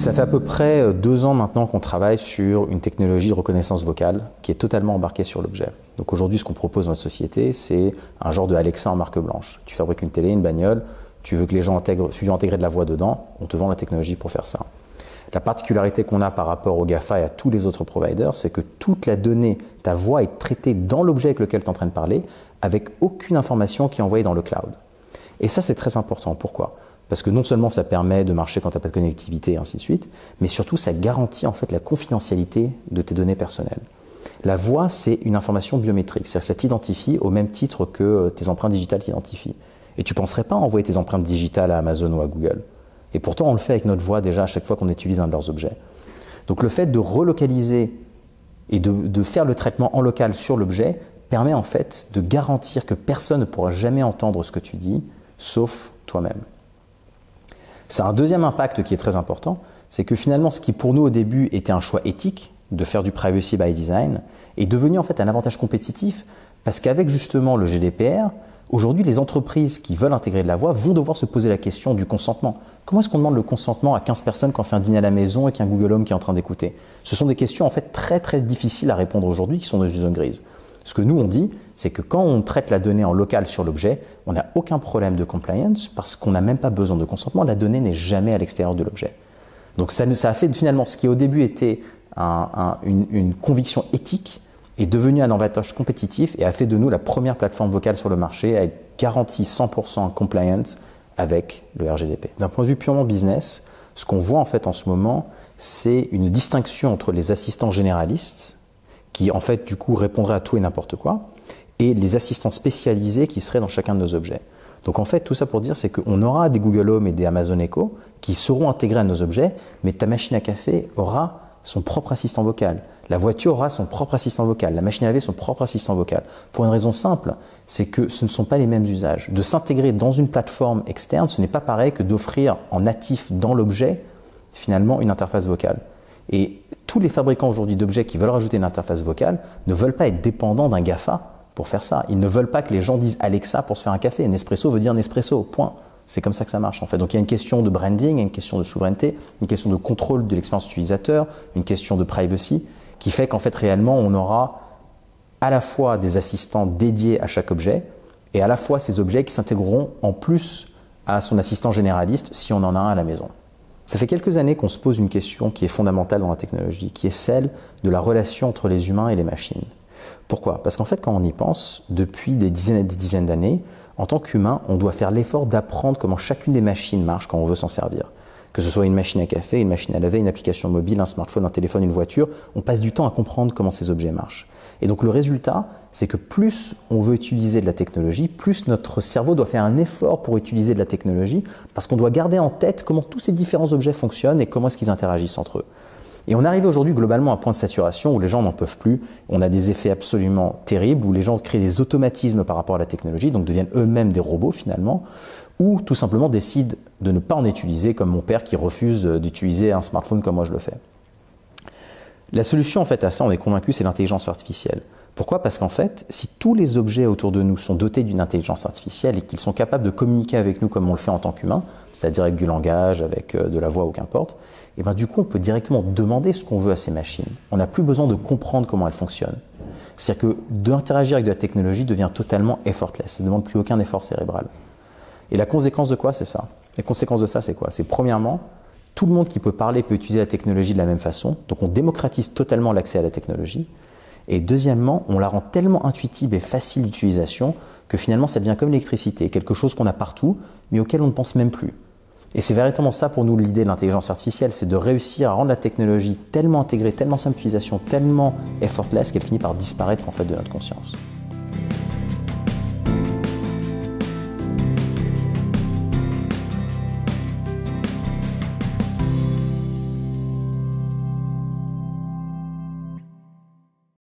Donc ça fait à peu près 2 ans maintenant qu'on travaille sur une technologie de reconnaissance vocale qui est totalement embarquée sur l'objet. Donc aujourd'hui, ce qu'on propose dans notre société, c'est un genre de Alexa en marque blanche. Tu fabriques une télé, une bagnole, tu veux que les gens intègrent de la voix dedans, on te vend la technologie pour faire ça. La particularité qu'on a par rapport au GAFA et à tous les autres providers, c'est que toute la donnée, ta voix est traitée dans l'objet avec lequel tu es en train de parler, avec aucune information qui est envoyée dans le cloud. Et ça, c'est très important. Pourquoi ? Parce que non seulement ça permet de marcher quand tu n'as pas de connectivité et ainsi de suite, mais surtout ça garantit en fait la confidentialité de tes données personnelles. La voix, c'est une information biométrique, c'est-à-dire que ça t'identifie au même titre que tes empreintes digitales t'identifient. Et tu ne penserais pas envoyer tes empreintes digitales à Amazon ou à Google. Et pourtant, on le fait avec notre voix déjà à chaque fois qu'on utilise un de leurs objets. Donc le fait de relocaliser et de faire le traitement en local sur l'objet permet en fait de garantir que personne ne pourra jamais entendre ce que tu dis, sauf toi-même. C'est un deuxième impact qui est très important, c'est que finalement ce qui pour nous au début était un choix éthique de faire du privacy by design est devenu en fait un avantage compétitif parce qu'avec justement le GDPR, aujourd'hui les entreprises qui veulent intégrer de la voix vont devoir se poser la question du consentement. Comment est-ce qu'on demande le consentement à 15 personnes quand on fait un dîner à la maison et qu'il y a un Google Home qui est en train d'écouter? Ce sont des questions en fait très très difficiles à répondre aujourd'hui qui sont dans une zone grise. Ce que nous on dit, c'est que quand on traite la donnée en local sur l'objet, on n'a aucun problème de compliance parce qu'on n'a même pas besoin de consentement, la donnée n'est jamais à l'extérieur de l'objet. Donc ça a fait finalement ce qui au début était une conviction éthique est devenu un avantage compétitif et a fait de nous la première plateforme vocale sur le marché à être garantie 100% compliant avec le RGDP. D'un point de vue purement business, ce qu'on voit en fait en ce moment, c'est une distinction entre les assistants généralistes qui en fait du coup répondraient à tout et n'importe quoi, et les assistants spécialisés qui seraient dans chacun de nos objets. Donc en fait tout ça pour dire c'est qu'on aura des Google Home et des Amazon Echo qui seront intégrés à nos objets, mais ta machine à café aura son propre assistant vocal, la voiture aura son propre assistant vocal, la machine à laver son propre assistant vocal. Pour une raison simple, c'est que ce ne sont pas les mêmes usages. De s'intégrer dans une plateforme externe, ce n'est pas pareil que d'offrir en natif dans l'objet finalement une interface vocale. Et tous les fabricants aujourd'hui d'objets qui veulent rajouter une interface vocale ne veulent pas être dépendants d'un GAFA pour faire ça. Ils ne veulent pas que les gens disent Alexa pour se faire un café. Nespresso veut dire Nespresso, point. C'est comme ça que ça marche en fait. Donc il y a une question de branding, une question de souveraineté, une question de contrôle de l'expérience utilisateur, une question de privacy qui fait qu'en fait réellement on aura à la fois des assistants dédiés à chaque objet et à la fois ces objets qui s'intégreront en plus à son assistant généraliste si on en a un à la maison. Ça fait quelques années qu'on se pose une question qui est fondamentale dans la technologie, qui est celle de la relation entre les humains et les machines. Pourquoi ? Parce qu'en fait, quand on y pense, depuis des dizaines et des dizaines d'années, en tant qu'humain, on doit faire l'effort d'apprendre comment chacune des machines marche quand on veut s'en servir. Que ce soit une machine à café, une machine à laver, une application mobile, un smartphone, un téléphone, une voiture, on passe du temps à comprendre comment ces objets marchent. Et donc le résultat, c'est que plus on veut utiliser de la technologie, plus notre cerveau doit faire un effort pour utiliser de la technologie, parce qu'on doit garder en tête comment tous ces différents objets fonctionnent et comment est-ce qu'ils interagissent entre eux. Et on arrive aujourd'hui globalement à un point de saturation où les gens n'en peuvent plus. On a des effets absolument terribles, où les gens créent des automatismes par rapport à la technologie, donc deviennent eux-mêmes des robots finalement, ou tout simplement décident de ne pas en utiliser, comme mon père qui refuse d'utiliser un smartphone comme moi je le fais. La solution en fait à ça, on est convaincu, c'est l'intelligence artificielle. Pourquoi ? Parce qu'en fait, si tous les objets autour de nous sont dotés d'une intelligence artificielle et qu'ils sont capables de communiquer avec nous comme on le fait en tant qu'humain, c'est-à-dire avec du langage, avec de la voix ou qu'importe, et ben du coup on peut directement demander ce qu'on veut à ces machines. On n'a plus besoin de comprendre comment elles fonctionnent. C'est-à-dire que d'interagir avec de la technologie devient totalement effortless, ça ne demande plus aucun effort cérébral. Et la conséquence de quoi, c'est ça ? La conséquence de ça, c'est quoi ? C'est premièrement, tout le monde qui peut parler peut utiliser la technologie de la même façon, donc on démocratise totalement l'accès à la technologie. Et deuxièmement, on la rend tellement intuitive et facile d'utilisation que finalement ça devient comme l'électricité, quelque chose qu'on a partout, mais auquel on ne pense même plus. Et c'est véritablement ça pour nous l'idée de l'intelligence artificielle, c'est de réussir à rendre la technologie tellement intégrée, tellement simple d'utilisation, tellement effortless qu'elle finit par disparaître en fait de notre conscience.